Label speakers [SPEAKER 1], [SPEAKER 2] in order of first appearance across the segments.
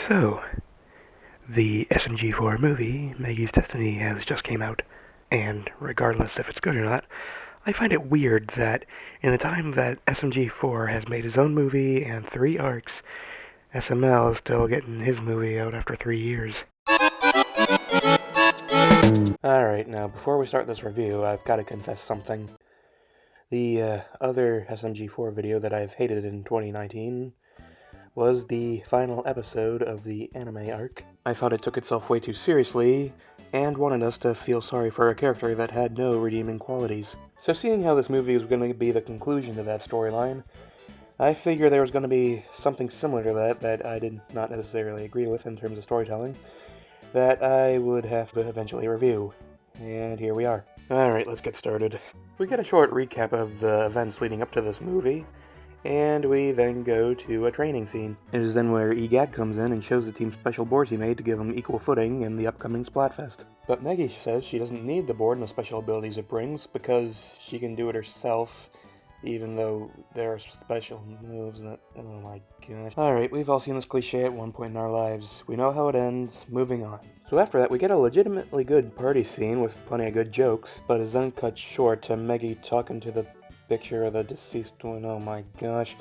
[SPEAKER 1] So, the SMG4 movie, Meggy's Destiny, has just came out, and regardless if it's good or not, I find it weird that in the time that SMG4 has made his own movie and 3 arcs, SML is still getting his movie out after 3 years. Alright, now before we start this review, I've got to confess something. The other SMG4 video that I've hated in 2019 was the final episode of the anime arc. I thought it took itself way too seriously, and wanted us to feel sorry for a character that had no redeeming qualities. So seeing how this movie was going to be the conclusion to that storyline, I figured there was going to be something similar to that I did not necessarily agree with in terms of storytelling, that I would have to eventually review. And here we are. Alright, let's get started. We get a short recap of the events leading up to this movie, and we then go to a training scene. It is then where EGAD comes in and shows the team special boards he made to give them equal footing in the upcoming Splatfest. But Meggy says she doesn't need the board and the special abilities it brings because she can do it herself, even though there are special moves that... oh my gosh. Alright, we've all seen this cliche at one point in our lives. We know how it ends. Moving on. So after that, we get a legitimately good party scene with plenty of good jokes, but is then cut short to Meggy talking to the picture of the deceased one. Oh my gosh.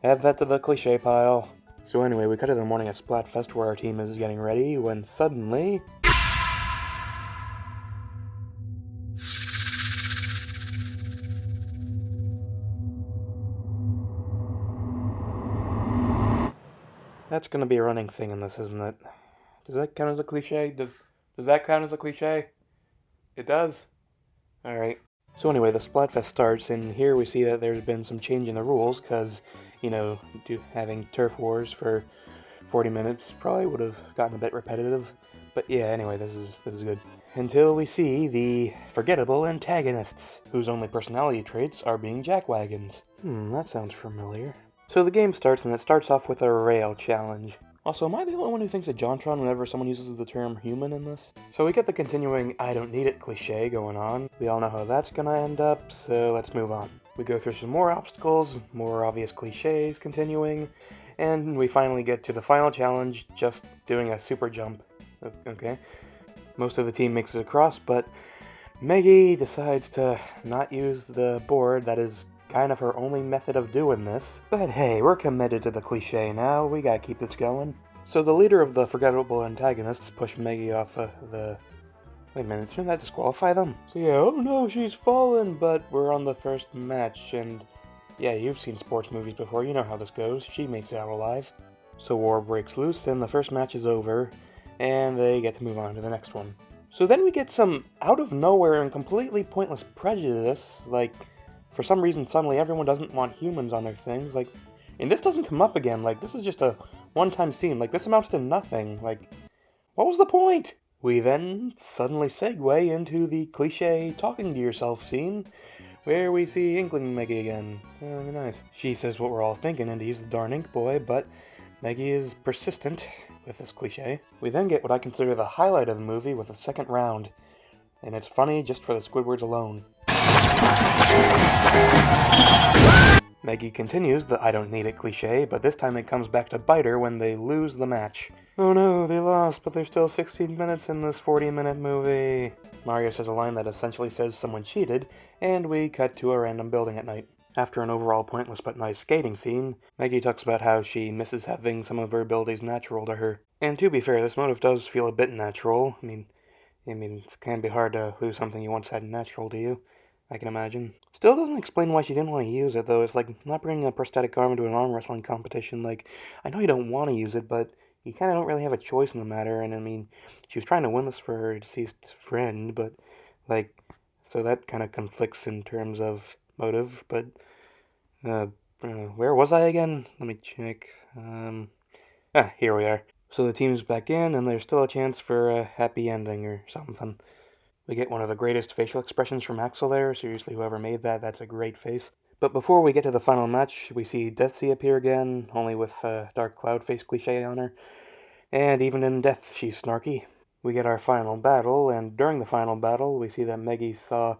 [SPEAKER 1] Add that to the cliche pile. So anyway, we cut to the morning at Splatfest where our team is getting ready when suddenly... That's gonna be a running thing in this, isn't it? Does that count as a cliche? Does that count as a cliche? It does? Alright. So anyway, the Splatfest starts, and here we see that there's been some change in the rules, because, you know, having turf wars for 40 minutes probably would have gotten a bit repetitive. But yeah, anyway, this is good. Until we see the forgettable antagonists, whose only personality traits are being jackwagons. That sounds familiar. So the game starts, and it starts off with a rail challenge. Also, am I the only one who thinks of JonTron whenever someone uses the term human in this? So we get the continuing I don't need it cliche going on. We all know how that's gonna end up, so let's move on. We go through some more obstacles, more obvious cliches continuing, and we finally get to the final challenge, just doing a super jump. Okay. Most of the team makes it across, but Meggy decides to not use the board. That is kind of her only method of doing this. But hey, we're committed to the cliche now, we gotta keep this going. So the leader of the forgettable antagonists pushed Meggy off the... wait a minute, shouldn't that disqualify them? So yeah, oh no, she's fallen, but we're on the first match, and yeah, you've seen sports movies before, you know how this goes. She makes it out alive. So war breaks loose, and the first match is over, and they get to move on to the next one. So then we get some out of nowhere and completely pointless prejudice, like... for some reason, suddenly everyone doesn't want humans on their things, like, and this doesn't come up again, like, this is just a one-time scene, like, this amounts to nothing, like, what was the point? We then suddenly segue into the cliche talking to yourself scene, where we see Inkling Meggy again. Oh, nice. She says what we're all thinking, and to use the darn ink boy, but Meggy is persistent with this cliche. We then get what I consider the highlight of the movie with the second round, and it's funny just for the Squidwards alone. Meggy continues the I don't need it cliche, but this time it comes back to bite her when they lose the match. Oh no, they lost, but there's still 16 minutes in this 40-minute movie. Mario says a line that essentially says someone cheated, and we cut to a random building at night. After an overall pointless but nice skating scene, Meggy talks about how she misses having some of her abilities natural to her. And to be fair, this motive does feel a bit natural. I mean, it can be hard to lose something you once had natural to you, I can imagine. Still doesn't explain why she didn't want to use it, though. It's like not bringing a prosthetic arm into an arm wrestling competition. Like, I know you don't want to use it, but you kind of don't really have a choice in the matter. And I mean, she was trying to win this for her deceased friend, but, like, so that kind of conflicts in terms of motive. But, where was I again? Let me check. Here we are. So the team's back in, and there's still a chance for a happy ending or something. We get one of the greatest facial expressions from Axel there. Seriously, whoever made that, that's a great face. But before we get to the final match, we see Deathsy appear again, only with a dark cloud face cliche on her. And even in death, she's snarky. We get our final battle, and during the final battle, we see that Meggy saw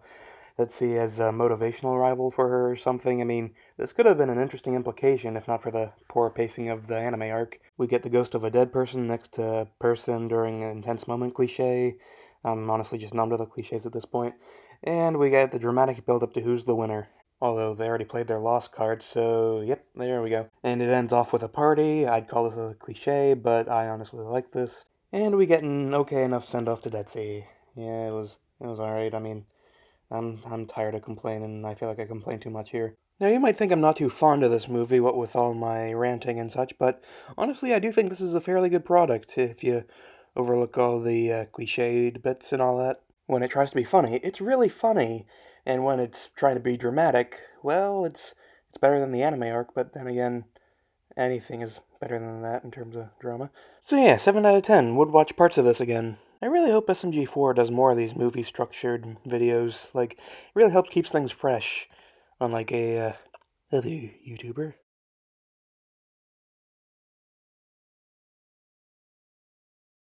[SPEAKER 1] let's see, as a motivational rival for her or something. I mean, this could have been an interesting implication if not for the poor pacing of the anime arc. We get the ghost of a dead person next to person during an intense moment cliche. I'm honestly just numb to the cliches at this point. And we get the dramatic build up to who's the winner. Although they already played their lost card, so yep, there we go. And it ends off with a party. I'd call this a cliche, but I honestly like this. And we get an okay enough send off to Detsy. Yeah, it was alright. I mean, I'm tired of complaining. I feel like I complain too much here. Now you might think I'm not too fond of this movie, what with all my ranting and such, but honestly, I do think this is a fairly good product if you overlook all the cliched bits and all that. When it tries to be funny, it's really funny, and when it's trying to be dramatic, well, it's better than the anime arc. But then again, anything is better than that in terms of drama. So yeah, 7 out of 10. Would watch parts of this again. I really hope SMG4 does more of these movie-structured videos. Like, it really helps keeps things fresh, unlike a other YouTuber.